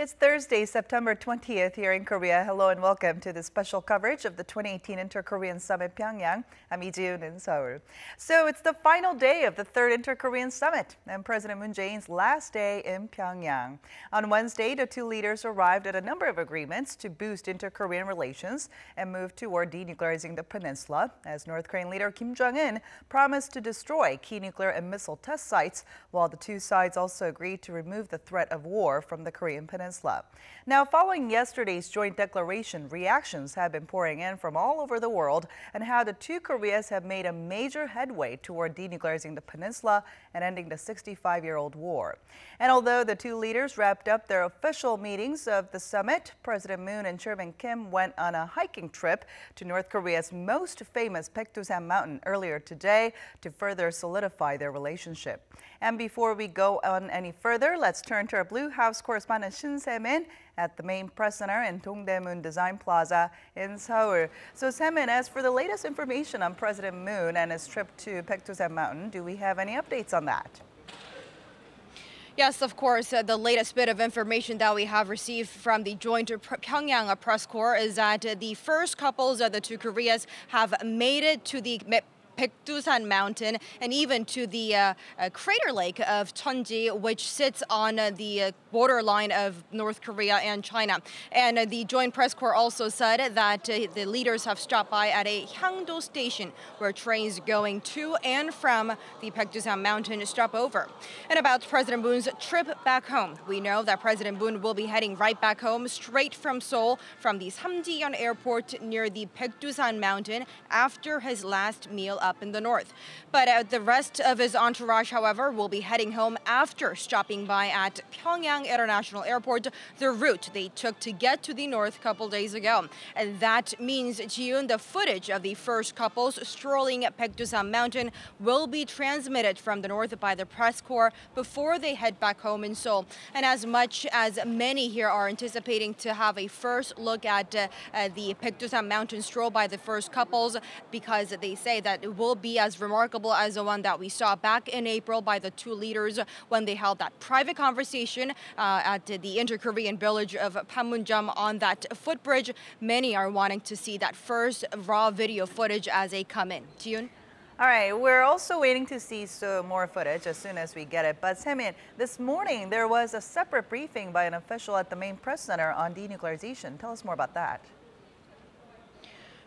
It's Thursday, September 20th here in Korea. Hello and welcome to the special coverage of the 2018 Inter-Korean Summit Pyeongyang. I'm Lee Ji-yoon in Seoul. So it's the final day of the third Inter-Korean Summit and President Moon Jae-in's last day in Pyeongyang. On Wednesday, the two leaders arrived at a number of agreements to boost inter-Korean relations and move toward denuclearizing the peninsula, as North Korean leader Kim Jong-un promised to destroy key nuclear and missile test sites, while the two sides also agreed to remove the threat of war from the Korean peninsula. Now, following yesterday's joint declaration, reactions have been pouring in from all over the world on how the two Koreas have made a major headway toward denuclearizing the peninsula and ending the 65-year-old war. And although the two leaders wrapped up their official meetings of the summit, President Moon and Chairman Kim went on a hiking trip to North Korea's most famous Baekdusan mountain earlier today to further solidify their relationship. And before we go on any further, let's turn to our Blue House correspondent Shin Se-min at the main press center in Dongdaemun Design Plaza in Seoul. So Se-min, as for the latest information on President Moon and his trip to Baekdusan Mountain, do we have any updates on that? Yes, of course. The latest bit of information that we have received from the joint Pyeongyang press corps is that the first couples of the two Koreas have made it to the Baekdusan Mountain and even to the crater lake of Cheonji, which sits on the borderline of North Korea and China. And the joint press corps also said that the leaders have stopped by at a Hyangdo station where trains going to and from the Baekdusan Mountain stop over. And about President Moon's trip back home, we know that President Moon will be heading right back home straight from Seoul from the Samjiyeon airport near the Baekdusan Mountain after his last meal up in the north. But the rest of his entourage, however, will be heading home after stopping by at Pyeongyang International Airport, the route they took to get to the north a couple days ago. And that means, Ji-yoon, the footage of the first couples strolling Baekdusan Mountain will be transmitted from the north by the press corps before they head back home in Seoul. And as much as many here are anticipating to have a first look at the Baekdusan Mountain stroll by the first couples, because they say that it will be as remarkable as the one that we saw back in April by the two leaders when they held that private conversation at the inter-Korean village of Panmunjom on that footbridge. Many are wanting to see that first raw video footage as they come in. Ji-yoon? All right, we're also waiting to see some more footage as soon as we get it. But Se-min, this morning there was a separate briefing by an official at the main press center on denuclearization. Tell us more about that.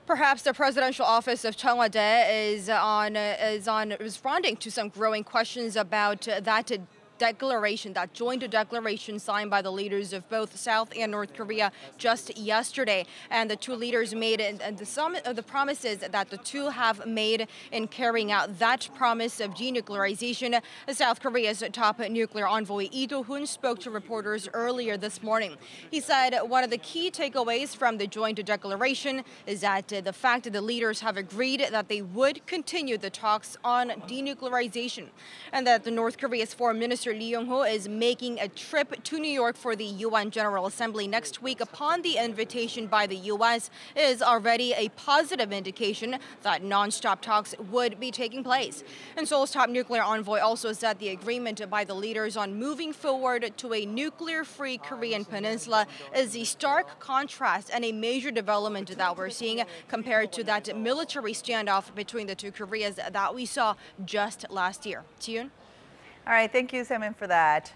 Perhaps the presidential office of Cheongwade is on responding to some growing questions about that declaration, that joint declaration signed by the leaders of both South and North Korea just yesterday. And the two leaders made the promises that the two have made in carrying out that promise of denuclearization. South Korea's top nuclear envoy Lee Do-hoon spoke to reporters earlier this morning. He said one of the key takeaways from the joint declaration is that the fact that the leaders have agreed that they would continue the talks on denuclearization, and that the North Korea's foreign minister Lee Yong-ho is making a trip to New York for the UN General Assembly next week upon the invitation by the U.S. is already a positive indication that non-stop talks would be taking place. And Seoul's top nuclear envoy also said the agreement by the leaders on moving forward to a nuclear-free Korean peninsula is a stark contrast and a major development that we're seeing compared to that military standoff between the two Koreas that we saw just last year. Ji-yoon? All right, thank you, Se-min, for that.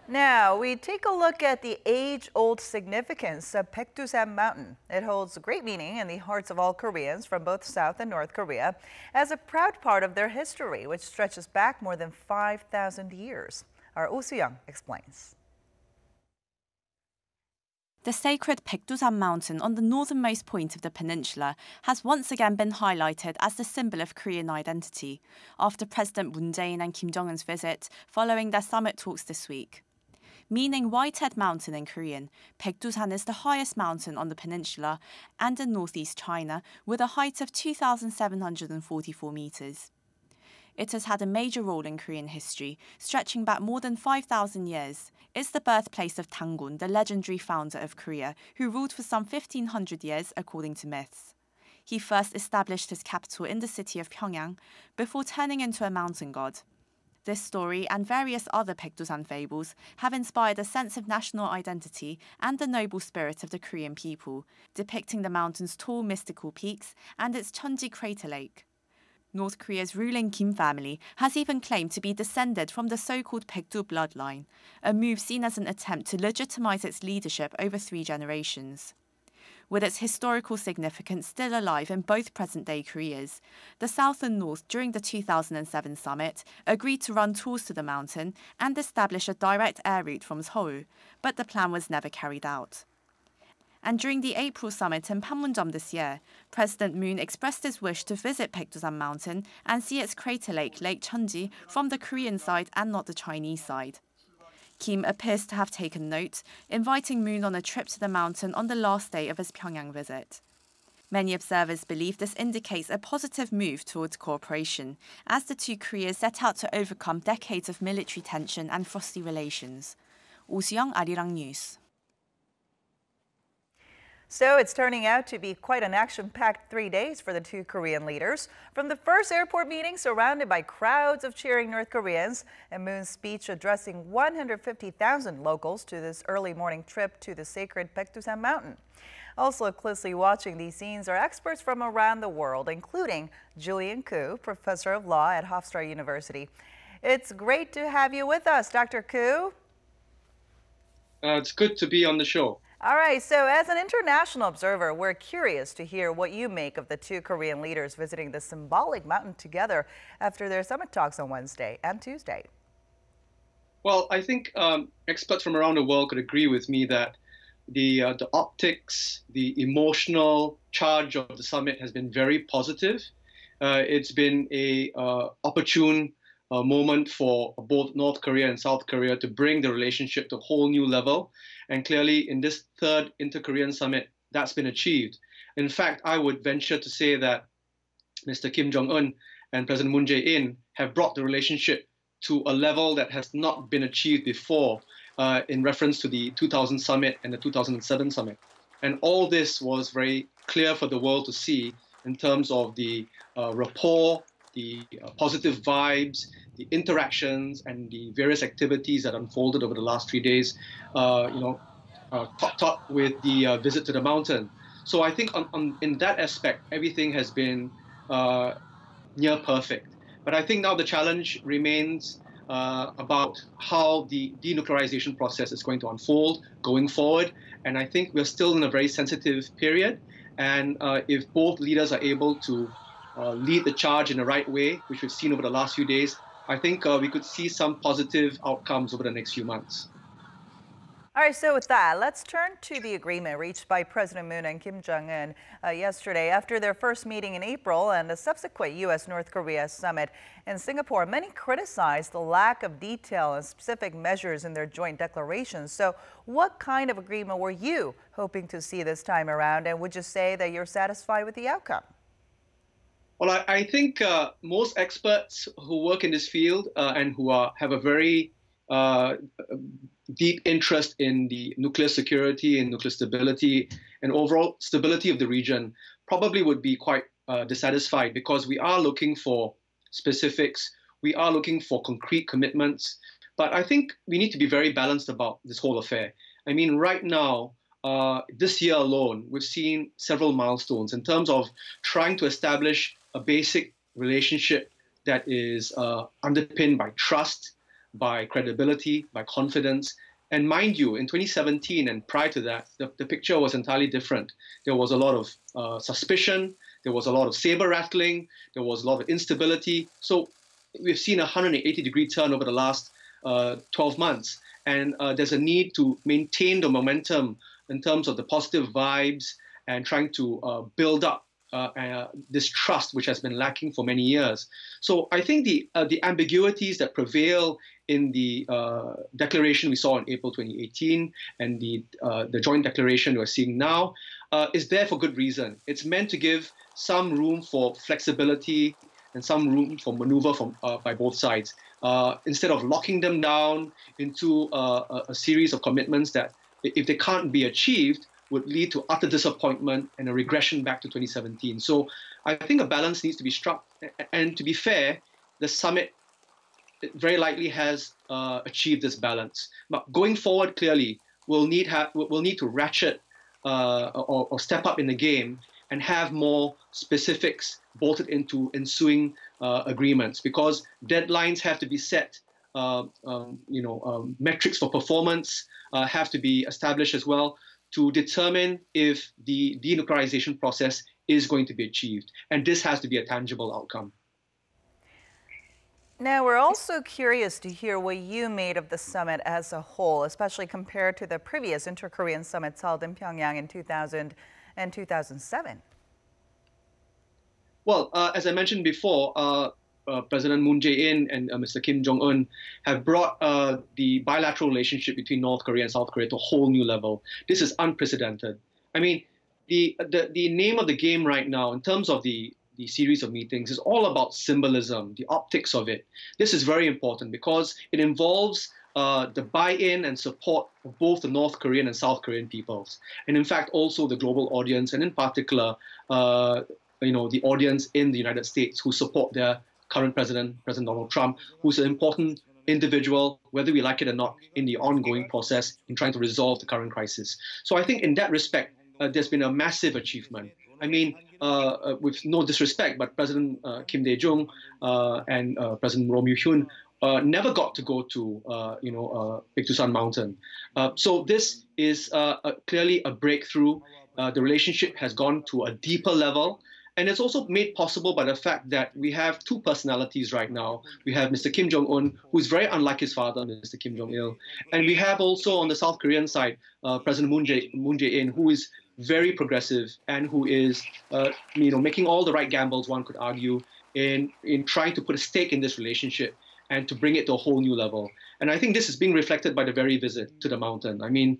Now, we take a look at the age-old significance of Baekdusan Mountain. It holds great meaning in the hearts of all Koreans from both South and North Korea as a proud part of their history, which stretches back more than 5,000 years. Our Oh Soo-young explains. The sacred Baekdusan Mountain on the northernmost point of the peninsula has once again been highlighted as the symbol of Korean identity after President Moon Jae-in and Kim Jong-un's visit following their summit talks this week. Meaning Whitehead Mountain in Korean, Baekdusan is the highest mountain on the peninsula and in northeast China with a height of 2,744 meters. It has had a major role in Korean history, stretching back more than 5,000 years. It's the birthplace of Tangun, the legendary founder of Korea, who ruled for some 1,500 years according to myths. He first established his capital in the city of Pyeongyang before turning into a mountain god. This story and various other Paektusan fables have inspired a sense of national identity and the noble spirit of the Korean people, depicting the mountain's tall mystical peaks and its Cheonji crater lake. North Korea's ruling Kim family has even claimed to be descended from the so-called Paektu bloodline, a move seen as an attempt to legitimize its leadership over 3 generations. With its historical significance still alive in both present-day Koreas, the South and North during the 2007 summit agreed to run tours to the mountain and establish a direct air route from Seoul, but the plan was never carried out. And during the April summit in Panmunjom this year, President Moon expressed his wish to visit Paektusan Mountain and see its crater lake, Lake Cheonji, from the Korean side and not the Chinese side. Kim appears to have taken note, inviting Moon on a trip to the mountain on the last day of his Pyeongyang visit. Many observers believe this indicates a positive move towards cooperation, as the two Koreas set out to overcome decades of military tension and frosty relations. Oh Soo-young, Arirang News. So it's turning out to be quite an action-packed 3 days for the two Korean leaders. From the first airport meeting surrounded by crowds of cheering North Koreans, and Moon's speech addressing 150,000 locals to this early morning trip to the sacred Paektusan Mountain. Also closely watching these scenes are experts from around the world, including Julian Koo, professor of law at Hofstra University. It's great to have you with us, Dr. Koo. It's good to be on the show. All right, so as an international observer, we're curious to hear what you make of the two Korean leaders visiting the symbolic mountain together after their summit talks on Wednesday and Tuesday. Well, I think experts from around the world could agree with me that the optics, the emotional charge of the summit has been very positive. It's been a opportune moment for both North Korea and South Korea to bring the relationship to a whole new level. And clearly, in this third inter-Korean summit, that's been achieved. In fact, I would venture to say that Mr. Kim Jong-un and President Moon Jae-in have brought the relationship to a level that has not been achieved before in reference to the 2000 summit and the 2007 summit. And all this was very clear for the world to see in terms of the rapport, the positive vibes, the interactions, and the various activities that unfolded over the last 3 days, topped up with the visit to the mountain. So I think in that aspect, everything has been near perfect. But I think now the challenge remains about how the denuclearization process is going to unfold going forward. And I think we're still in a very sensitive period. And if both leaders are able to lead the charge in the right way, which we've seen over the last few days, I think we could see some positive outcomes over the next few months. All right, so with that, let's turn to the agreement reached by President Moon and Kim Jong-un yesterday after their first meeting in April and the subsequent U.S.-North Korea summit in Singapore. Many criticized the lack of detail and specific measures in their joint declarations. So what kind of agreement were you hoping to see this time around? And would you say that you're satisfied with the outcome? Well, I think most experts who work in this field and who have a very deep interest in the nuclear security and nuclear stability and overall stability of the region probably would be quite dissatisfied, because we are looking for specifics, we are looking for concrete commitments. But I think we need to be very balanced about this whole affair. I mean, right now, this year alone, we've seen several milestones in terms of trying to establish a basic relationship that is underpinned by trust, by credibility, by confidence. And mind you, in 2017 and prior to that, the picture was entirely different. There was a lot of suspicion, there was a lot of saber rattling, there was a lot of instability. So we've seen a 180-degree turn over the last 12 months. And there's a need to maintain the momentum in terms of the positive vibes and trying to build up this trust, which has been lacking for many years. So I think the ambiguities that prevail in the declaration we saw in April 2018 and the joint declaration we're seeing now is there for good reason. It's meant to give some room for flexibility and some room for maneuver by both sides, instead of locking them down into a series of commitments that, if they can't be achieved, would lead to utter disappointment and a regression back to 2017. So I think a balance needs to be struck. And to be fair, the summit it very likely has achieved this balance. But going forward, clearly, we'll need to ratchet or step up in the game and have more specifics bolted into ensuing agreements, because deadlines have to be set. Metrics for performance have to be established as well to determine if the denuclearization process is going to be achieved. And this has to be a tangible outcome. Now, we're also curious to hear what you made of the summit as a whole, especially compared to the previous inter-Korean summits held in Pyongyang in 2000 and 2007. Well, as I mentioned before, President Moon Jae-in and Mr. Kim Jong-un have brought the bilateral relationship between North Korea and South Korea to a whole new level. This is unprecedented. I mean, the name of the game right now, in terms of the series of meetings, is all about symbolism, the optics of it. This is very important because it involves the buy-in and support of both the North Korean and South Korean peoples, and in fact also the global audience, and in particular, the audience in the United States who support their current President Donald Trump, who's an important individual, whether we like it or not, in the ongoing process in trying to resolve the current crisis. So I think in that respect, there's been a massive achievement. I mean, with no disrespect, but President Kim Dae-jung and President Roh Moo-hyun never got to go to, Baekdusan Mountain. So this is clearly a breakthrough. The relationship has gone to a deeper level. And it's also made possible by the fact that we have two personalities right now. We have Mr. Kim Jong-un, who is very unlike his father, Mr. Kim Jong-il. And we have also on the South Korean side, President Moon Jae-in, who is very progressive and who is, making all the right gambles, one could argue, in trying to put a stake in this relationship and to bring it to a whole new level. And I think this is being reflected by the very visit to the mountain. I mean,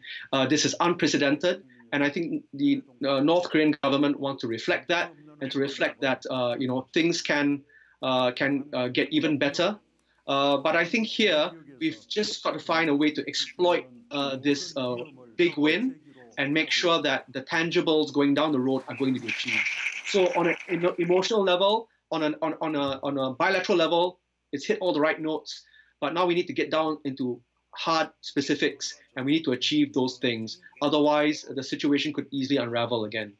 this is unprecedented. And I think the North Korean government wants to reflect that, and to reflect that things can get even better. But I think here we've just got to find a way to exploit this big win and make sure that the tangibles going down the road are going to be achieved. So on an emotional level, on a bilateral level, it's hit all the right notes. But now we need to get down into hard specifics, and we need to achieve those things. Otherwise, the situation could easily unravel again.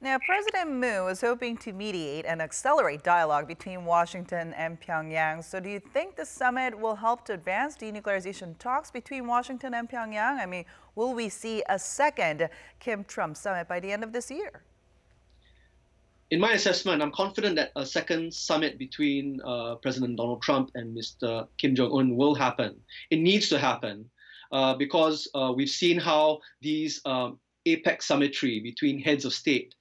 Now, President Moon was hoping to mediate and accelerate dialogue between Washington and Pyongyang. So do you think the summit will help to advance denuclearization talks between Washington and Pyongyang? I mean, will we see a second Kim-Trump summit by the end of this year? In my assessment, I'm confident that a second summit between President Donald Trump and Mr. Kim Jong-un will happen. It needs to happen because we've seen how these apex summitry between heads of state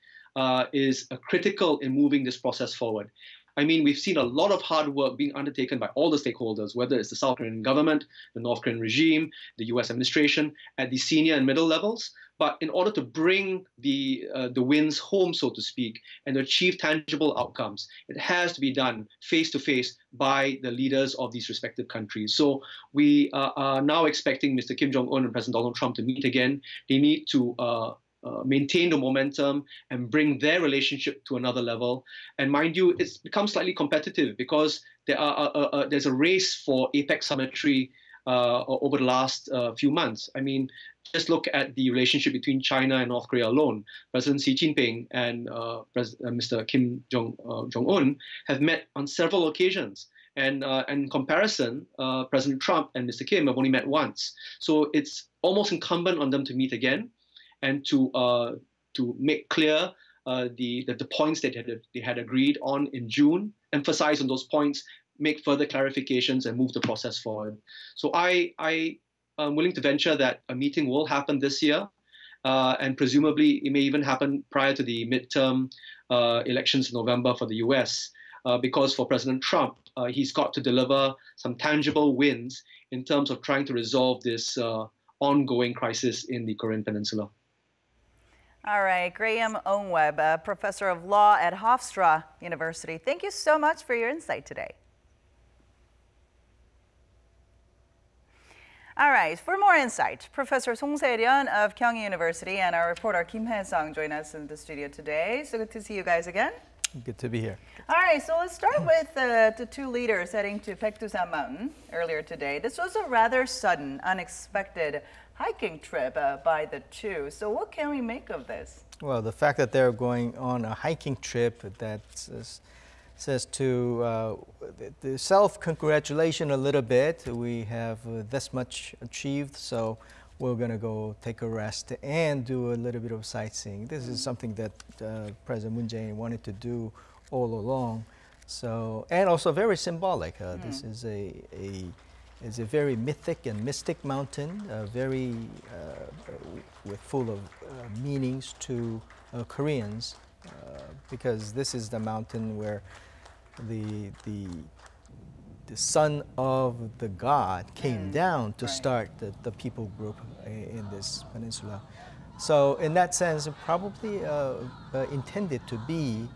is critical in moving this process forward. I mean, we've seen a lot of hard work being undertaken by all the stakeholders, whether it's the South Korean government, the North Korean regime, the US administration, at the senior and middle levels. But in order to bring the wins home, so to speak, and achieve tangible outcomes, it has to be done face-to-face by the leaders of these respective countries. So we are now expecting Mr. Kim Jong-un and President Donald Trump to meet again. They need to maintain the momentum and bring their relationship to another level. And mind you, it's become slightly competitive because there's a race for apex summitry over the last few months. I mean, just look at the relationship between China and North Korea alone. President Xi Jinping and Mr. Kim Jong-un have met on several occasions. And in comparison, President Trump and Mr. Kim have only met once. So it's almost incumbent on them to meet again and to make clear the points that they had agreed on in June, emphasize on those points, make further clarifications, and move the process forward. So I am willing to venture that a meeting will happen this year, and presumably it may even happen prior to the midterm elections in November for the US, because for President Trump, he's got to deliver some tangible wins in terms of trying to resolve this ongoing crisis in the Korean Peninsula. All right, Graham Ongweb, professor of law at Hofstra University. Thank you so much for your insight today. All right, for more insight, Professor Song Se-ryun of Kyung University and our reporter Kim Hae-sung join us in the studio today. So good to see you guys again. Good to be here. All right, so let's start with the two leaders heading to Paektusan Mountain earlier today. This was a rather sudden, unexpected hiking trip by the two. So what can we make of this? Well, the fact that they're going on a hiking trip, that says to the self-congratulation a little bit. We have this much achieved, so we're going to go take a rest and do a little bit of sightseeing. This is something that President Moon Jae-in wanted to do all along. So, and also very symbolic. This is a very mythic and mystic mountain, very with full of meanings to Koreans, because this is the mountain where the son of the god came down to start the people group in this peninsula. So in that sense, it probably intended to be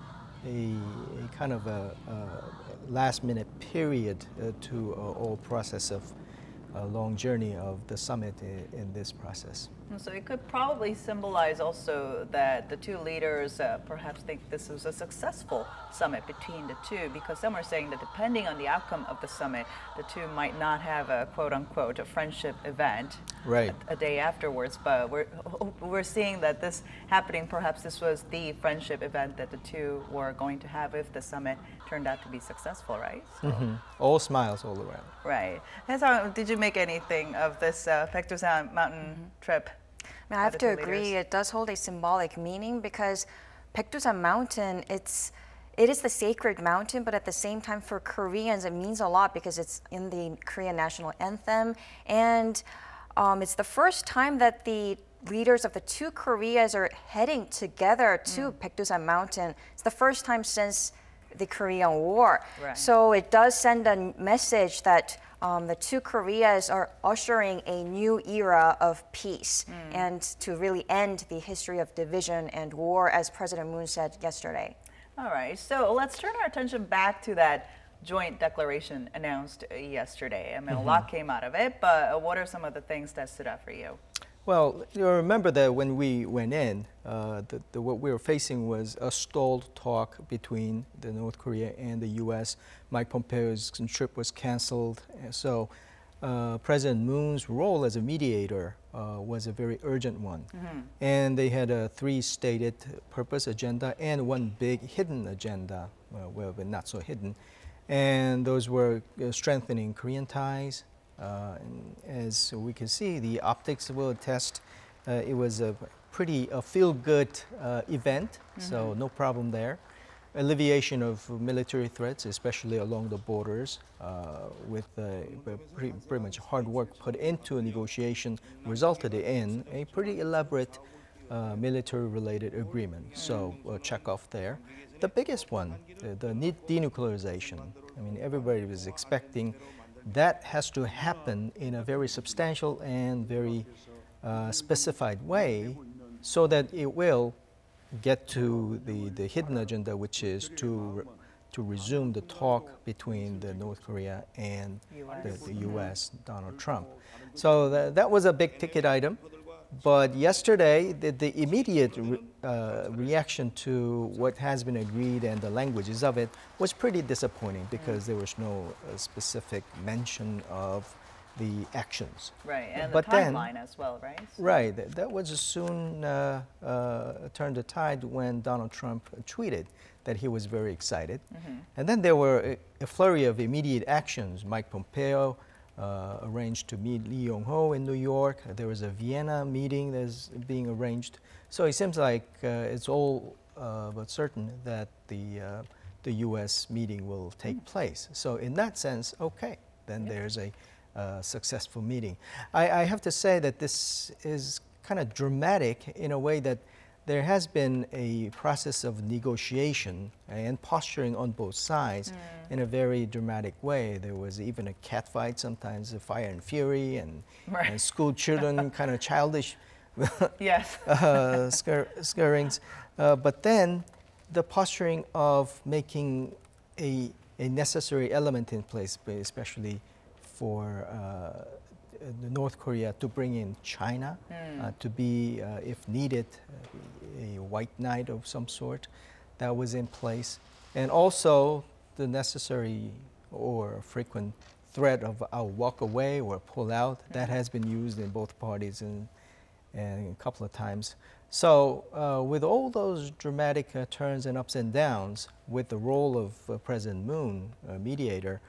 a kind of a last-minute period to all process of a long journey of the summit in this process. So it could probably symbolize also that the two leaders perhaps think this was a successful summit between the two, because some are saying that depending on the outcome of the summit, the two might not have a quote-unquote a friendship event a day afterwards. But we're seeing that this happening, perhaps this was the friendship event that the two were going to have if the summit turned out to be successful, right? So. All smiles all around. Right. Haesang, did you make anything of this Paektusan Mountain trip? I have to agree, it does hold a symbolic meaning, because Paektusan Mountain, it is the sacred mountain, but at the same time for Koreans it means a lot because it's in the Korean national anthem, and it's the first time that the leaders of the two Koreas are heading together to Paektusan Mountain. It's the first time since the Korean War. Right. So it does send a message that the two Koreas are ushering a new era of peace and to really end the history of division and war, as President Moon said yesterday. All right, so let's turn our attention back to that joint declaration announced yesterday. I mean, a lot came out of it, but what are some of the things that stood out for you? Well, you remember that when we went in, what we were facing was a stalled talk between the North Korea and the U.S. Mike Pompeo's trip was canceled, so President Moon's role as a mediator was a very urgent one. And they had a three-stated purpose agenda and one big hidden agenda, well, but not so hidden. And those were strengthening Korean ties. As we can see, the optics will attest it was a pretty feel-good event, so no problem there. Alleviation of military threats, especially along the borders, with pretty much hard work put into a negotiation, resulted in a pretty elaborate military-related agreement. So check off there. The biggest one, the denuclearization. I mean, everybody was expecting that has to happen in a very substantial and very specified way, so that it will get to the hidden agenda, which is to resume the talk between the North Korea and the U.S., Donald Trump. So that was a big ticket item. But yesterday, the immediate reaction to what has been agreed and the languages of it was pretty disappointing, because there was no specific mention of the actions. Right, and the timeline as well, right? Right, that was soon turned the tide when Donald Trump tweeted that he was very excited. And then there were a flurry of immediate actions. Mike Pompeo arranged to meet Lee Yong-ho in New York. There was a Vienna meeting that's being arranged. So it seems like it's all but certain that the U.S. meeting will take place. So in that sense, okay, then there's a successful meeting. I have to say that this is kind of dramatic in a way that there has been a process of negotiation and posturing on both sides in a very dramatic way. There was even a catfight, sometimes fire and fury, and school children kind of childish scurryings. But then the posturing of making a necessary element in place, especially for North Korea to bring in China, to be, if needed, a white knight of some sort. that was in place, and also the necessary or frequent threat of I'll walk away or pull out. That has been used in both parties and a couple of times. So with all those dramatic turns and ups and downs, with the role of President Moon, mediator,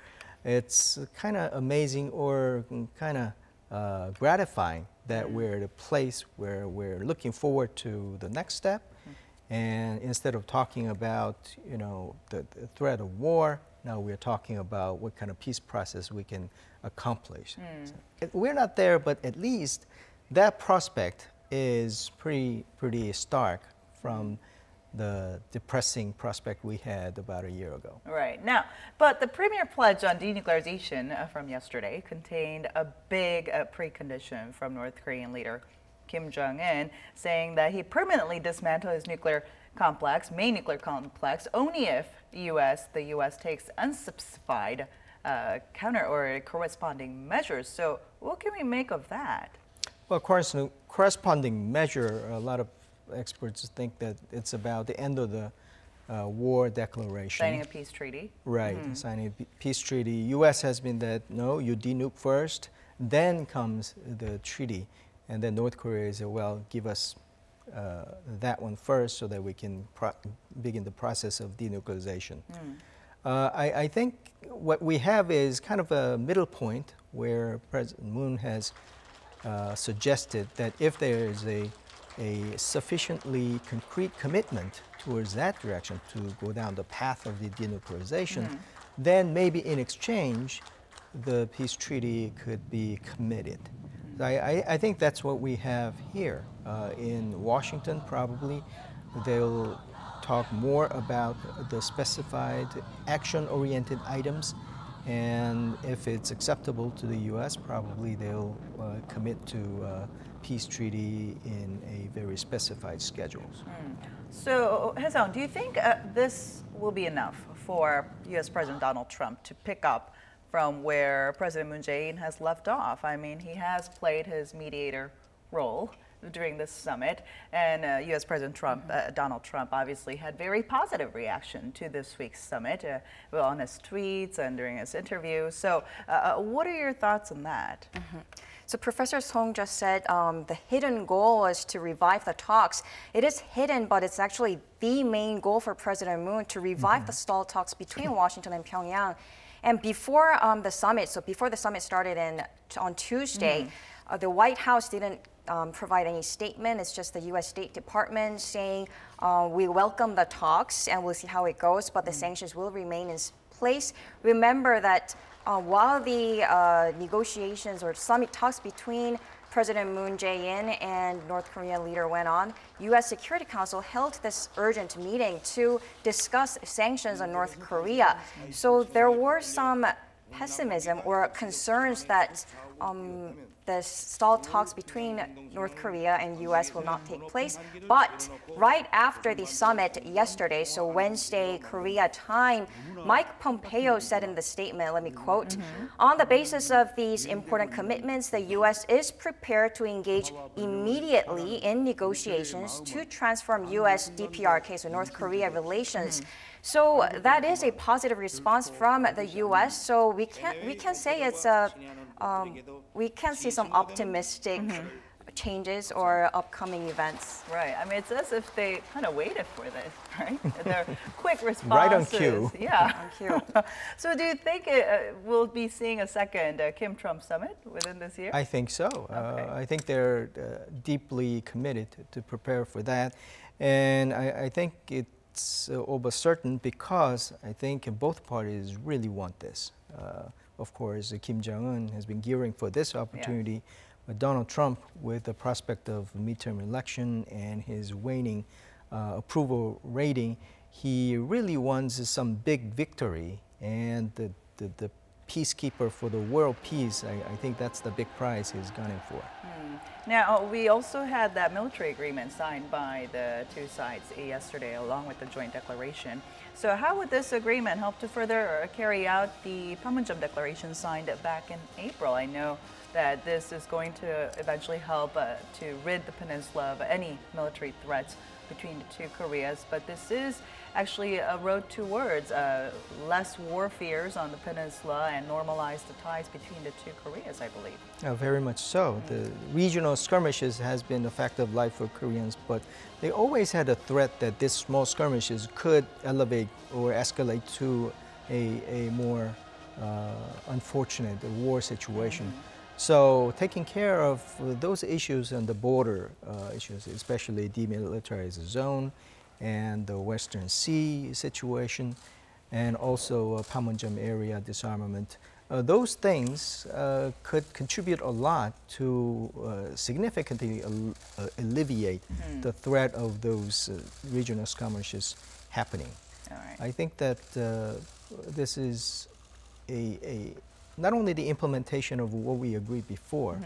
it's kind of amazing or kind of gratifying that we're at a place where we're looking forward to the next step. And instead of talking about, you know, the threat of war, now we're talking about what kind of peace process we can accomplish. So we're not there, but at least that prospect is pretty stark from the depressing prospect we had about a year ago. Right. Now, but the premier pledge on denuclearization from yesterday contained a big precondition from North Korean leader Kim Jong-un, saying that he permanently dismantle his nuclear complex, main nuclear complex, only if the U.S. takes unspecified counter or corresponding measures. So what can we make of that? Well, of course, corresponding measure, a lot of experts think that it's about the end of the war declaration. Signing a peace treaty. Right, signing a peace treaty. U.S. has been that, no, you denuke first, then comes the treaty. And then North Korea said, well, give us that one first so that we can begin the process of denuclearization. I think what we have is kind of a middle point where President Moon has suggested that if there is a sufficiently concrete commitment towards that direction to go down the path of the denuclearization, then maybe in exchange, the peace treaty could be committed. I think that's what we have here. In Washington, probably, they'll talk more about the specified action-oriented items, and if it's acceptable to the U.S., probably they'll commit to peace treaty in a very specified schedule. So, Hae-sung, do you think this will be enough for U.S. President Donald Trump to pick up from where President Moon Jae-in has left off? I mean, he has played his mediator role during this summit, and U.S. President Donald Trump obviously had very positive reaction to this week's summit on his tweets and during his interview. So what are your thoughts on that? So Professor Song just said the hidden goal was to revive the talks. It is hidden, but it's actually the main goal for President Moon to revive the stalled talks between Washington and Pyongyang. And before the summit, so before the summit started on Tuesday, the White House didn't provide any statement. It's just the U.S. State Department saying we welcome the talks and we'll see how it goes, but the sanctions will remain in place. Remember that while the negotiations or summit talks between President Moon Jae-in and North Korean leader went on, U.S. Security Council held this urgent meeting to discuss sanctions on North Korea. So there were some pessimism or concerns that the stalled talks between North Korea and U.S. will not take place. But right after the summit yesterday, so Wednesday, Korea time, Mike Pompeo said in the statement, let me quote, on the basis of these important commitments, the U.S. is prepared to engage immediately in negotiations to transform U.S. DPRK, so North Korea relations. So that is a positive response from the U.S. So we can say it's we can see some optimistic changes or upcoming events. Right. I mean, it's as if they kind of waited for this, right? Their quick responses. Right on cue. Yeah. On cue. So do you think we'll be seeing a second Kim-Trump summit within this year? I think so. Okay. I think they're deeply committed to prepare for that. And I think it's almost certain because I think both parties really want this. Of course, Kim Jong-un has been gearing for this opportunity, but Donald Trump, with the prospect of midterm election and his waning approval rating, he really wants some big victory. And the peacekeeper for the world peace, I think that's the big prize he's gunning for. Now, we also had that military agreement signed by the two sides yesterday, along with the joint declaration. So how would this agreement help to further carry out the Pyeongyang declaration signed back in April? I know that this is going to eventually help to rid the peninsula of any military threats between the two Koreas, but this is actually a road towards less war fears on the peninsula and normalize the ties between the two Koreas, I believe. Very much so. The regional skirmishes has been a fact of life for Koreans, but they always had a threat that these small skirmishes could elevate or escalate to a more unfortunate war situation. So taking care of those issues and the border issues, especially demilitarized zone and the Western Sea situation, and also Panmunjom area disarmament, those things could contribute a lot to significantly alleviate the threat of those regional skirmishes happening. All right. I think that this is not only the implementation of what we agreed before,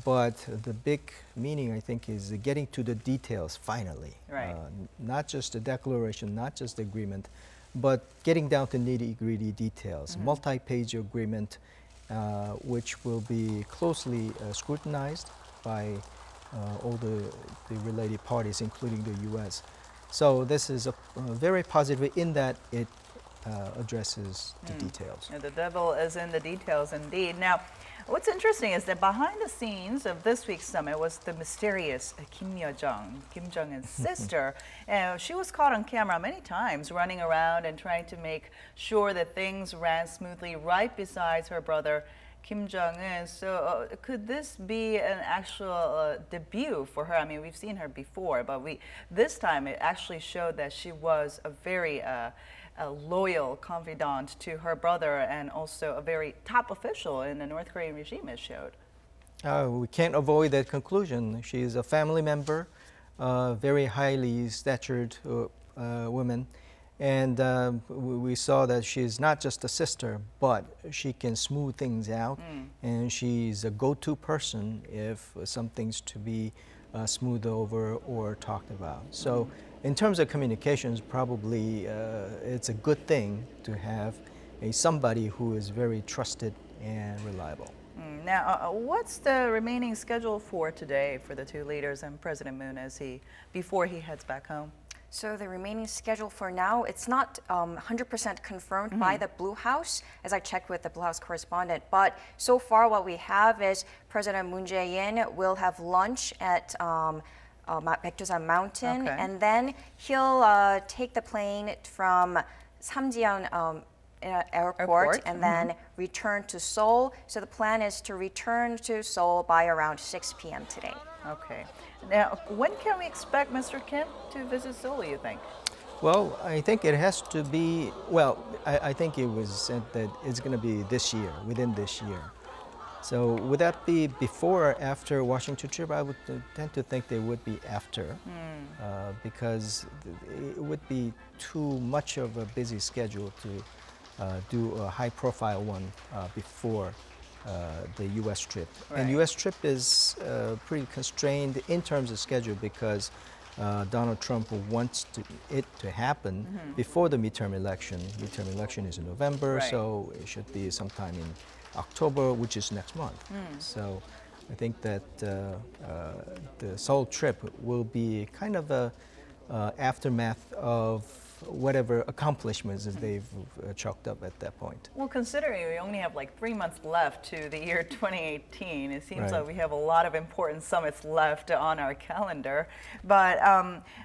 but the big meaning, I think, is getting to the details finally. Right. Not just the declaration, not just the agreement, but getting down to nitty-gritty details. Multi-page agreement, which will be closely scrutinized by all the related parties, including the U.S. So this is a very positive in that it addresses the details. Yeah, the devil is in the details indeed. Now, what's interesting is that behind the scenes of this week's summit was the mysterious Kim Yo-jong, Kim Jong-un's sister. She was caught on camera many times running around and trying to make sure that things ran smoothly right beside her brother Kim Jong-un. So could this be an actual debut for her? I mean, we've seen her before, but this time it actually showed that she was a very a loyal confidant to her brother and also a very top official in the North Korean regime, as showed. We can't avoid that conclusion. She is a family member, very highly statured woman, and we saw that she's not just a sister, but she can smooth things out, and she's a go-to person if something's to be smoothed over or talked about. So in terms of communications, probably it's a good thing to have somebody who is very trusted and reliable. Now, what's the remaining schedule for today for the two leaders and President Moon before he heads back home? So the remaining schedule for now, it's not 100% confirmed by the Blue House, as I checked with the Blue House correspondent. But so far, what we have is President Moon Jae-in will have lunch at Baekdusan Mountain, and then he'll take the plane from Samjian Airport and then return to Seoul. So the plan is to return to Seoul by around 6 p.m. today. Okay. Now, when can we expect Mr. Kim to visit Seoul, you think? Well, I think it has to be, well, I think it was said that it's going to be this year, within this year. So would that be before or after Washington trip? I would tend to think they would be after, because it would be too much of a busy schedule to do a high-profile one before the U.S. trip. Right. And U.S. trip is pretty constrained in terms of schedule because Donald Trump wants it to happen before the midterm election. Midterm election is in November, so it should be sometime in October, which is next month. So I think that the Seoul trip will be kind of a aftermath of whatever accomplishments they've chalked up at that point. Well, considering we only have like 3 months left to the year 2018, it seems like we have a lot of important summits left on our calendar. But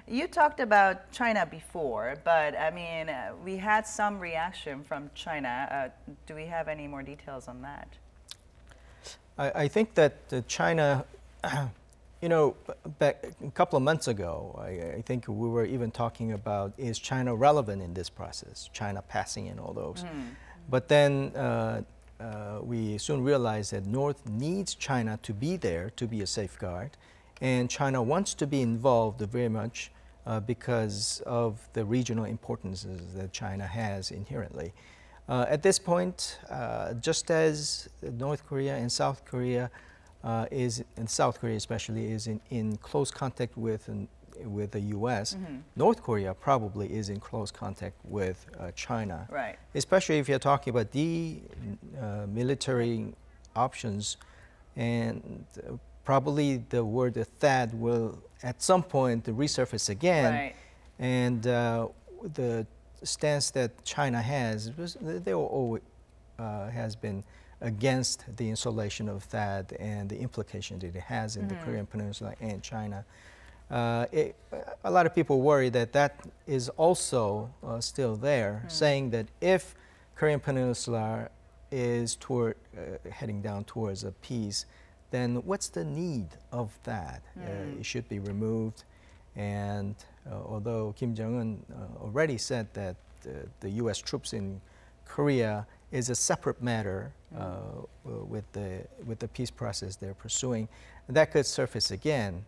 you talked about China before, but I mean, we had some reaction from China. Do we have any more details on that? I think that China, you know, back a couple of months ago, I think we were even talking about, is China relevant in this process? China passing in all those. But then we soon realized that North needs China to be there to be a safeguard. And China wants to be involved very much because of the regional importances that China has inherently. At this point, just as North Korea and South Korea and South Korea especially is in close contact with the U.S., North Korea probably is in close contact with China. Right. Especially if you're talking about the military options, and probably the word THAAD will at some point resurface again. Right. And the stance that China has, they always has been against the installation of THAAD and the implications that it has in the Korean Peninsula and China. A lot of people worry that that is also still there, saying that if Korean Peninsula is heading down towards a peace, then what's the need of that? It should be removed. And although Kim Jong-un already said that the U.S. troops in Korea is a separate matter with the peace process they're pursuing, that could surface again,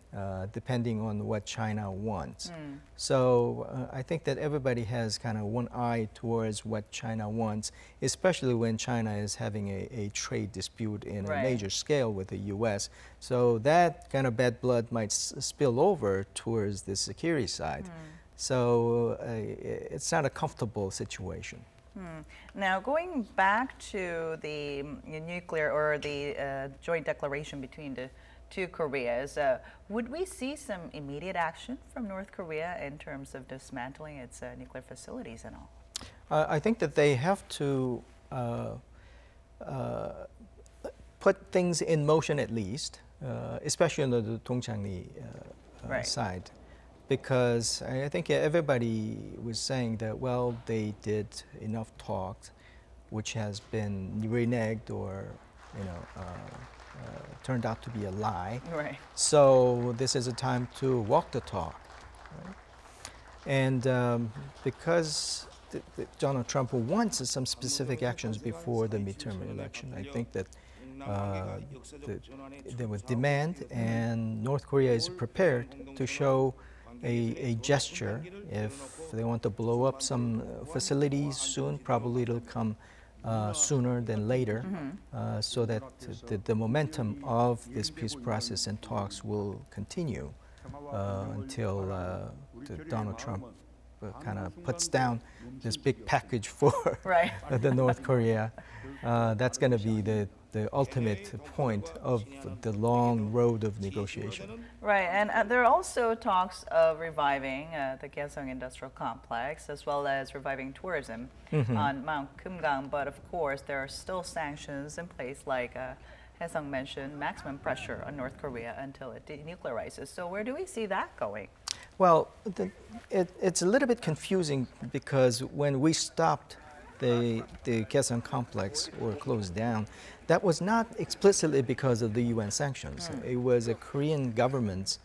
depending on what China wants. So I think that everybody has kind of one eye towards what China wants, especially when China is having a trade dispute in a major scale with the U.S. So that kind of bad blood might spill over towards the security side. So it's not a comfortable situation. Now, going back to the nuclear or the joint declaration between the two Koreas, would we see some immediate action from North Korea in terms of dismantling its nuclear facilities and all? I think that they have to put things in motion at least, especially on the Dongchangli side. Because I think everybody was saying that, well, they did enough talks, which has been reneged or, turned out to be a lie. Right. So this is a time to walk the talk. Right? And because Donald Trump wants some specific actions before the midterm election, I think that there was demand, and North Korea is prepared to show a gesture. If they want to blow up some facilities soon, probably it'll come sooner than later, so that the momentum of this peace process and talks will continue until Donald Trump kind of puts down this big package for the North Korea. That's going to be the ultimate point of the long road of negotiation. Right, and there are also talks of reviving the Gyeongsang Industrial Complex as well as reviving tourism on Mount Kumgang, but of course there are still sanctions in place, like Hae-sung mentioned, maximum pressure on North Korea until it denuclearizes. So where do we see that going? Well, it's a little bit confusing because when we stopped the Gyeongsang complex or closed down, that was not explicitly because of the UN sanctions. It was a Korean government's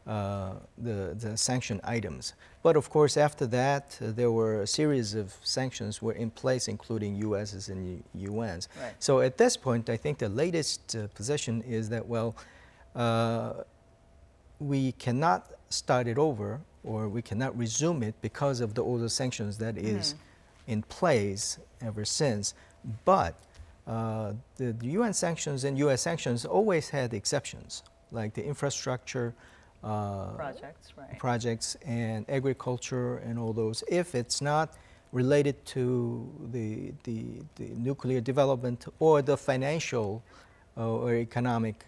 the sanction items. But of course, after that, there were a series of sanctions were in place, including US's and UN's. Right. So at this point, I think the latest position is that, well, we cannot start it over, or we cannot resume it because of all the sanctions that is in place ever since. But the UN sanctions and US sanctions always had exceptions, like the infrastructure projects and agriculture and all those. If it's not related to the nuclear development or the financial or economic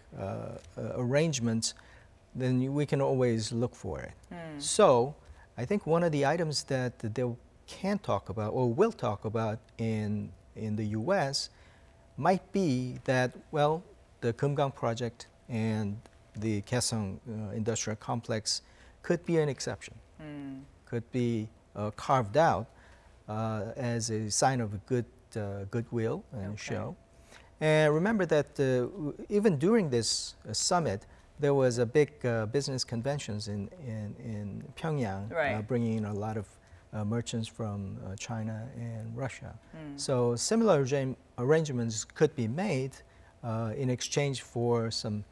arrangements, then we can always look for it. So I think one of the items that they can talk about or will talk about in the US might be that, well, the Kumgang project and the Gyeongsang industrial complex could be an exception, could be carved out as a sign of goodwill and show. And remember that even during this summit, there was a big business conventions in Pyeongyang, bringing in a lot of merchants from China and Russia. So similar arrangements could be made in exchange for some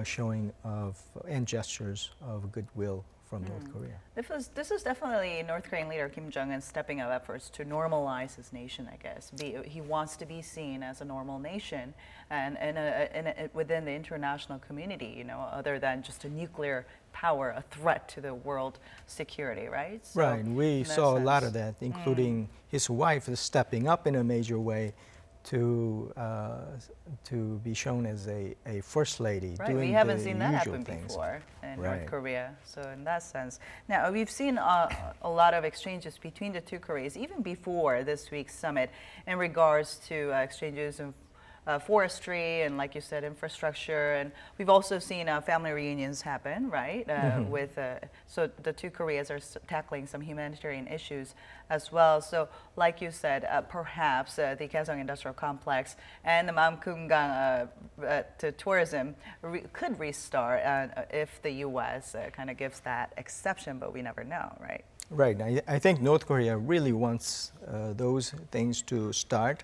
showing of and gestures of goodwill from North Korea. This is definitely North Korean leader Kim Jong-un stepping up efforts to normalize his nation, I guess. He wants to be seen as a normal nation and within the international community, you know, other than just a nuclear power, a threat to the world security, right? So, right, we saw a lot of that, including his wife stepping up in a major way to be shown as a first lady right. doing We haven't the seen that usual happen things. before in Right. North Korea. So in that sense, now we've seen a lot of exchanges between the two Koreas even before this week's summit in regards to exchanges of forestry and, like you said, infrastructure, and we've also seen family reunions happen, right? With so the two Koreas are tackling some humanitarian issues as well. So, like you said, perhaps the Gyeongsang Industrial Complex and the Maumkumgang to tourism could restart if the U.S. Kind of gives that exception, but we never know, right? Right. I think North Korea really wants those things to start.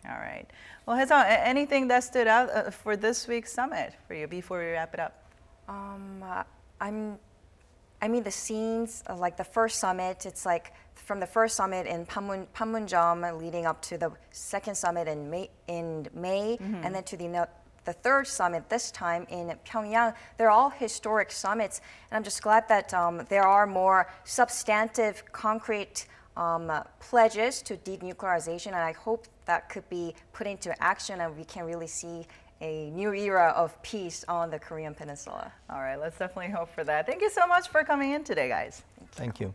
All right. Well, Hae-sung, anything that stood out for this week's summit for you before we wrap it up? I mean, the scenes, like the first summit, it's like from the first summit in Panmunjom leading up to the second summit in May, and then to the third summit this time in Pyeongyang. They're all historic summits, and I'm just glad that there are more substantive, concrete pledges to denuclearization, and I hope that could be put into action and we can really see a new era of peace on the Korean Peninsula. All right, let's definitely hope for that. Thank you so much for coming in today, guys. Thank you.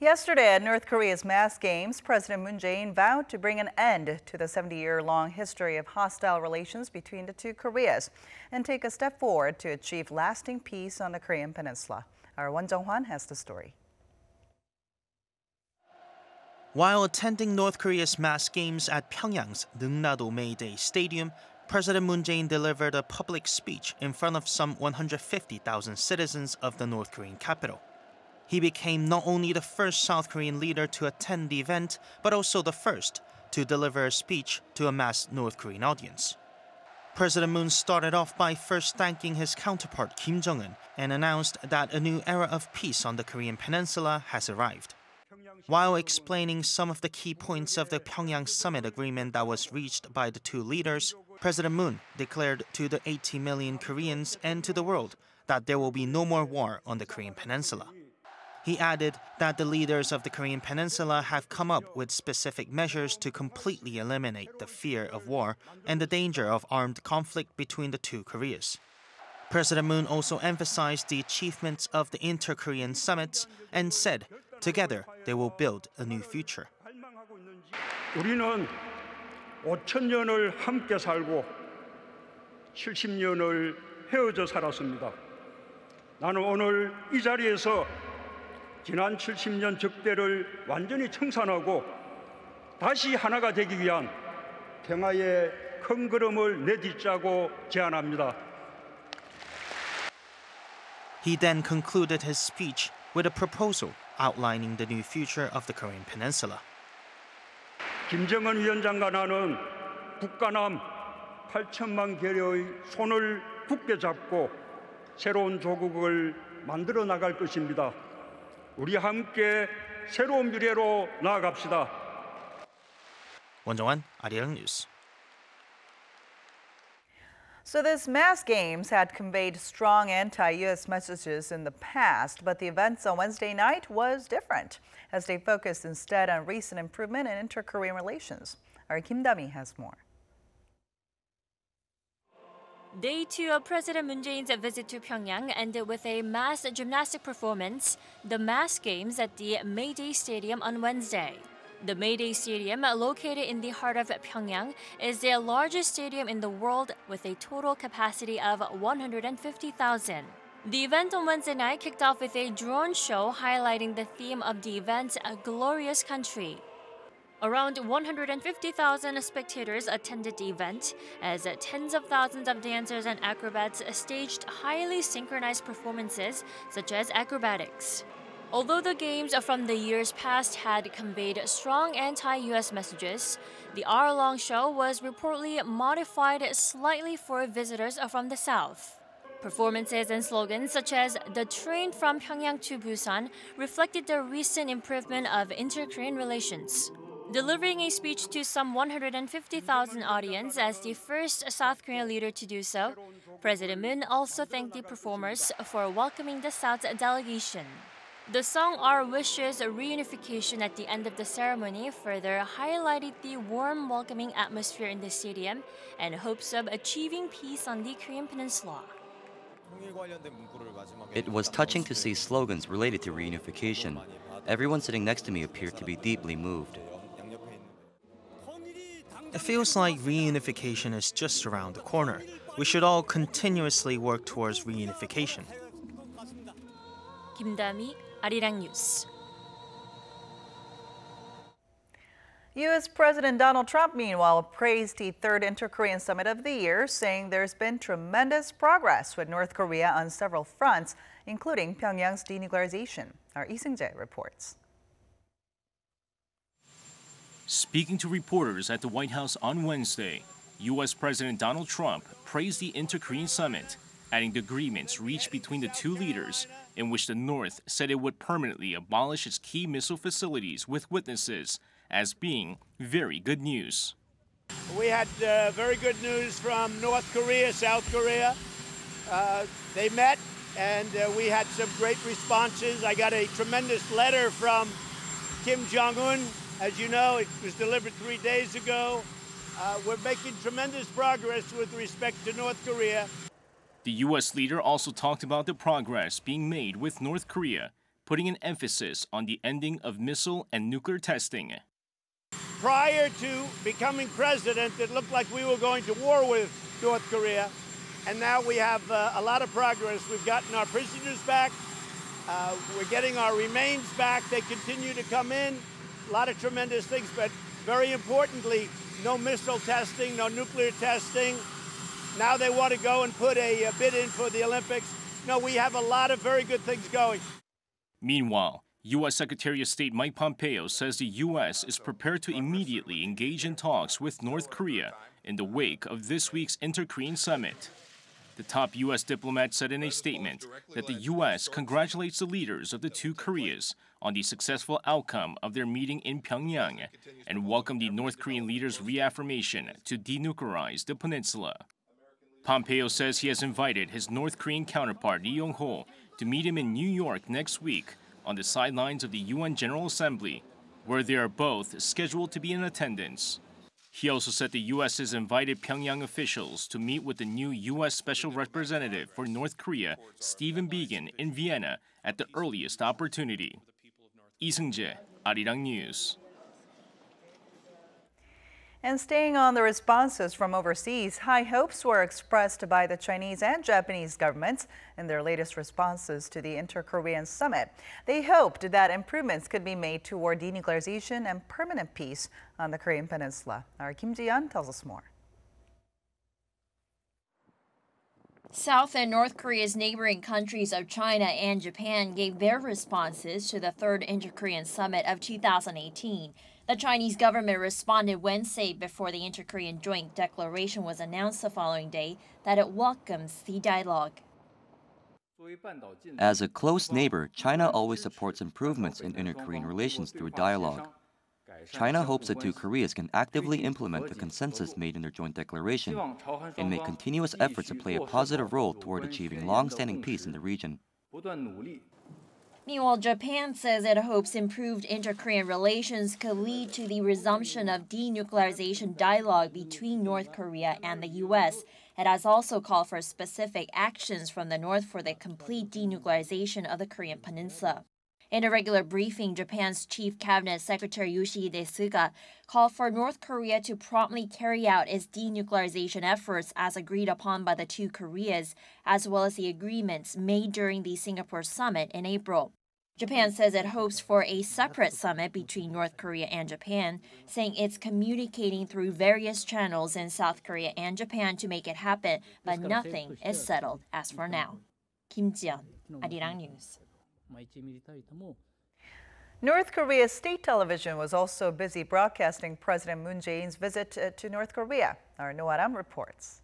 Yesterday at North Korea's mass games, President Moon Jae-in vowed to bring an end to the 70-year-long history of hostile relations between the two Koreas and take a step forward to achieve lasting peace on the Korean Peninsula. Our Won Jung-hwan has the story. While attending North Korea's mass games at Pyeongyang's Neungna-do May Day Stadium, President Moon Jae-in delivered a public speech in front of some 150,000 citizens of the North Korean capital. He became not only the first South Korean leader to attend the event, but also the first to deliver a speech to a mass North Korean audience. President Moon started off by first thanking his counterpart Kim Jong-un and announced that a new era of peace on the Korean Peninsula has arrived. While explaining some of the key points of the Pyeongyang summit agreement that was reached by the two leaders, President Moon declared to the 80 million Koreans and to the world that there will be no more war on the Korean Peninsula. He added that the leaders of the Korean Peninsula have come up with specific measures to completely eliminate the fear of war and the danger of armed conflict between the two Koreas. President Moon also emphasized the achievements of the inter-Korean summits and said, together they will build a new future. 우리는 5,000년을 함께 살고 70년을 헤어져 살았습니다. 나는 오늘 이 자리에서 지난 70년 적대를 완전히 청산하고 다시 하나가 되기 위한 평화의 큰 걸음을 내딛자고 제안합니다. He then concluded his speech with a proposal outlining the new future of the Korean Peninsula. 김정은 위원장과 나는 북한남 8천만 개의 손을 굳게 잡고 새로운 조국을 만들어 나갈 것입니다. 우리 함께 새로운 미래로 나아갑시다. 원정환, 아리랑 뉴스. So this mass games had conveyed strong anti-U.S. messages in the past, but the events on Wednesday night was different, as they focused instead on recent improvement in inter-Korean relations. Our Kim Dami has more. Day 2 of President Moon Jae-in's visit to Pyeongyang ended with a mass gymnastic performance, the mass games at the May Day Stadium on Wednesday. The May Day Stadium, located in the heart of Pyeongyang, is the largest stadium in the world with a total capacity of 150,000. The event on Wednesday night kicked off with a drone show highlighting the theme of the event, A Glorious Country. Around 150,000 spectators attended the event, as tens of thousands of dancers and acrobats staged highly synchronized performances, such as acrobatics. Although the games from the years past had conveyed strong anti-U.S. messages, the hour-long show was reportedly modified slightly for visitors from the South. Performances and slogans such as the train from Pyeongyang to Busan reflected the recent improvement of inter-Korean relations. Delivering a speech to some 150,000 audience as the first South Korean leader to do so, President Moon also thanked the performers for welcoming the South's delegation. The song Our Wishes reunification at the end of the ceremony further highlighted the warm, welcoming atmosphere in the stadium and hopes of achieving peace on the Korean peninsula. It was touching to see slogans related to reunification. Everyone sitting next to me appeared to be deeply moved. It feels like reunification is just around the corner. We should all continuously work towards reunification. 김다미, Arirang News. U.S. President Donald Trump, meanwhile, praised the third Inter-Korean Summit of the year, saying there's been tremendous progress with North Korea on several fronts, including Pyongyang's denuclearization. Our Lee Seung-jae reports. Speaking to reporters at the White House on Wednesday, U.S. President Donald Trump praised the Inter-Korean Summit, adding the agreements reached between the two leaders in which the North said it would permanently abolish its key missile facilities with witnesses as being very good news. We had very good news from North Korea, South Korea. They met and we had some great responses. I got a tremendous letter from Kim Jong-un. As you know, it was delivered 3 days ago. We're making tremendous progress with respect to North Korea. The U.S. leader also talked about the progress being made with North Korea, putting an emphasis on the ending of missile and nuclear testing. Prior to becoming president, it looked like we were going to war with North Korea, and now we have a lot of progress. We've gotten our prisoners back. We're getting our remains back. They continue to come in. A lot of tremendous things, but very importantly, no missile testing, no nuclear testing. Now they want to go and put a bid in for the Olympics. No, we have a lot of very good things going. Meanwhile, U.S. Secretary of State Mike Pompeo says the U.S. is prepared to immediately engage in talks with North Korea in the wake of this week's Inter-Korean Summit. The top U.S. diplomat said in a statement that the U.S. congratulates the leaders of the two Koreas on the successful outcome of their meeting in Pyongyang and welcomed the North Korean leaders' reaffirmation to denuclearize the peninsula. Pompeo says he has invited his North Korean counterpart Lee Yong-ho to meet him in New York next week on the sidelines of the UN General Assembly, where they are both scheduled to be in attendance. He also said the U.S. has invited Pyongyang officials to meet with the new U.S. Special Representative for North Korea, Stephen Biegun, in Vienna at the earliest opportunity. Lee Seung-jae, Arirang News. And staying on the responses from overseas, high hopes were expressed by the Chinese and Japanese governments in their latest responses to the Inter-Korean Summit. They hoped that improvements could be made toward denuclearization and permanent peace on the Korean peninsula. Our Kim Ji-yeon tells us more. South and North Korea's neighboring countries of China and Japan gave their responses to the third Inter-Korean Summit of 2018. The Chinese government responded Wednesday before the Inter-Korean joint declaration was announced the following day that it welcomes the dialogue. As a close neighbor, China always supports improvements in inter-Korean relations through dialogue. China hopes the two Koreas can actively implement the consensus made in their joint declaration and make continuous efforts to play a positive role toward achieving long-standing peace in the region. Meanwhile, Japan says it hopes improved inter-Korean relations could lead to the resumption of denuclearization dialogue between North Korea and the U.S. It has also called for specific actions from the North for the complete denuclearization of the Korean peninsula. In a regular briefing, Japan's Chief Cabinet Secretary Yoshihide Suga called for North Korea to promptly carry out its denuclearization efforts as agreed upon by the two Koreas, as well as the agreements made during the Singapore summit in April. Japan says it hopes for a separate summit between North Korea and Japan, saying it's communicating through various channels in South Korea and Japan to make it happen, but nothing is settled as for now. Kim Ji-yeon, Arirang News. North Korea's state television was also busy broadcasting President Moon Jae-in's visit to North Korea. Our No Aram reports.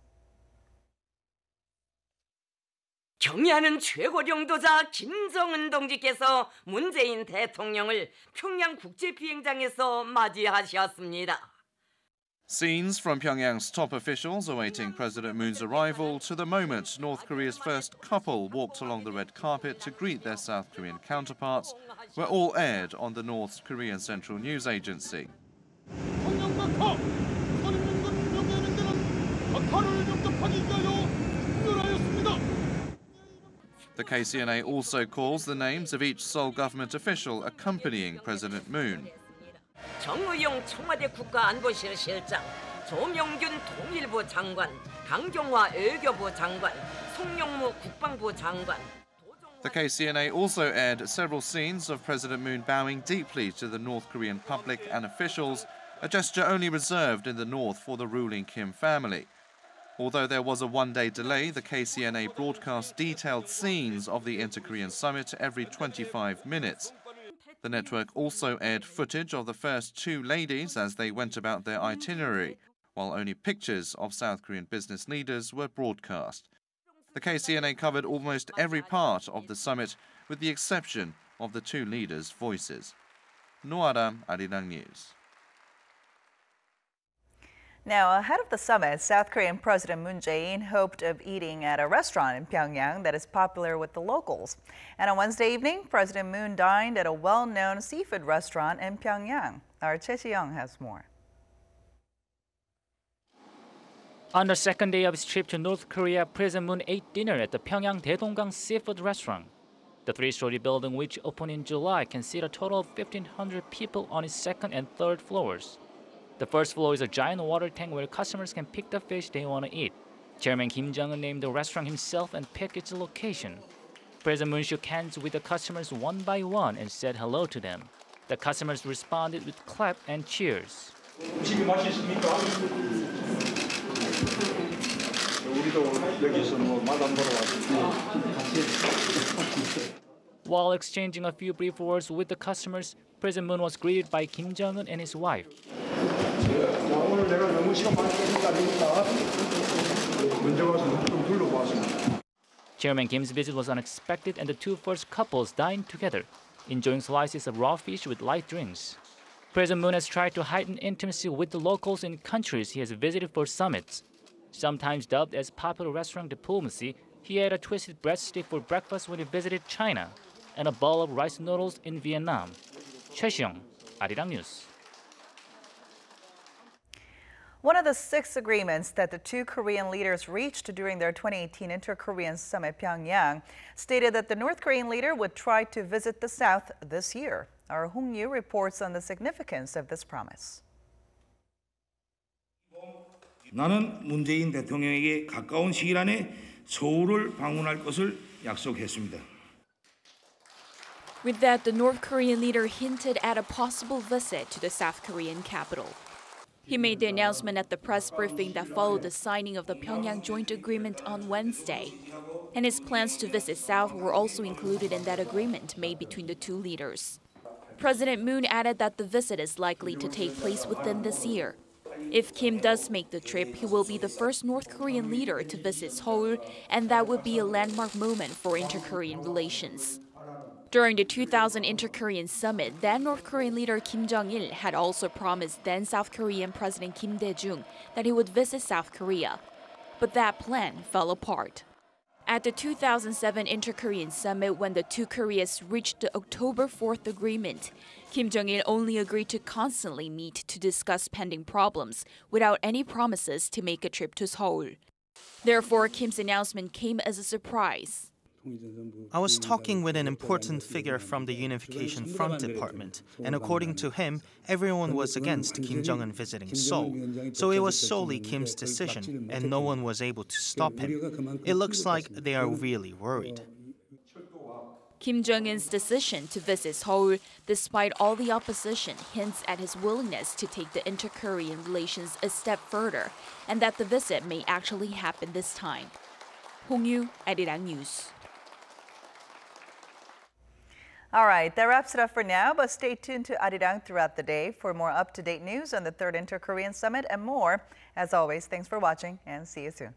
경의하는 최고領導자 김정은 동지께서 문재인 대통령을 평양 국제비행장에서 맞이하셨습니다. Scenes from Pyongyang's top officials awaiting President Moon's arrival to the moment North Korea's first couple walked along the red carpet to greet their South Korean counterparts were all aired on the North Korean Central News Agency. The KCNA also calls the names of each Seoul government official accompanying President Moon. 정의용 청와대 국가안보실 실장, 조명균 통일부 장관, 강경화 외교부 장관, 송영무 국방부 장관. The KCNA also aired several scenes of President Moon bowing deeply to the North Korean public and officials, a gesture only reserved in the north for the ruling Kim family. Although there was a one-day delay, the KCNA broadcast detailed scenes of the Inter-Korean summit every 25 minutes. The network also aired footage of the first two ladies as they went about their itinerary, while only pictures of South Korean business leaders were broadcast. The KCNA covered almost every part of the summit, with the exception of the two leaders' voices. Noaram, Arirang News. Now, ahead of the summit, South Korean President Moon Jae-in hoped of eating at a restaurant in Pyeongyang that is popular with the locals. And on Wednesday evening, President Moon dined at a well-known seafood restaurant in Pyeongyang. Our Choi Si-young has more. On the second day of his trip to North Korea, President Moon ate dinner at the Pyeongyang Daedonggang seafood restaurant. The three-story building, which opened in July, can seat a total of 1,500 people on its second and third floors. The first floor is a giant water tank where customers can pick the fish they want to eat. Chairman Kim Jong-un named the restaurant himself and picked its location. President Moon shook hands with the customers one by one and said hello to them. The customers responded with clap and cheers. 음식이 맛있습니까? 우리도 여기서 마담 보러 왔습니다. While exchanging a few brief words with the customers, President Moon was greeted by Kim Jong-un and his wife. 오늘 내가 너무 시간 많이 걸리니까 먼저 와서 좀 둘러봤습니다. Chairman Kim's visit was unexpected and the two first couples dined together, enjoying slices of raw fish with light drinks. President Moon has tried to heighten intimacy with the locals in countries he has visited for summits. Sometimes dubbed as popular restaurant diplomacy, he ate a twisted breadstick for breakfast when he visited China and a bowl of rice noodles in Vietnam. Choi Si-young, Arirang News. One of the 6 agreements that the two Korean leaders reached during their 2018 Inter-Korean Summit Pyongyang stated that the North Korean leader would try to visit the South this year. Our Hong Yu reports on the significance of this promise. 나는 문재인 대통령에게 가까운 시일 안에 서울을 방문할 것을 약속했습니다. With that, the North Korean leader hinted at a possible visit to the South Korean capital. He made the announcement at the press briefing that followed the signing of the Pyeongyang Joint Agreement on Wednesday. And his plans to visit South were also included in that agreement made between the two leaders. President Moon added that the visit is likely to take place within this year. If Kim does make the trip, he will be the first North Korean leader to visit Seoul, and that would be a landmark moment for inter-Korean relations. During the 2000 Inter-Korean Summit, then North Korean leader Kim Jong-il had also promised then South Korean President Kim Dae-jung that he would visit South Korea. But that plan fell apart. At the 2007 Inter-Korean Summit, when the two Koreas reached the October 4th agreement, Kim Jong-il only agreed to constantly meet to discuss pending problems without any promises to make a trip to Seoul. Therefore, Kim's announcement came as a surprise. I was talking with an important figure from the Unification Front Department, and according to him, everyone was against Kim Jong-un visiting Seoul. So it was solely Kim's decision, and no one was able to stop him. It looks like they are really worried. Kim Jong-un's decision to visit Seoul, despite all the opposition, hints at his willingness to take the inter-Korean relations a step further, and that the visit may actually happen this time. Hong Yu, Arirang News. All right, that wraps it up for now, but stay tuned to Arirang throughout the day for more up-to-date news on the 3rd Inter-Korean Summit and more. As always, thanks for watching and see you soon.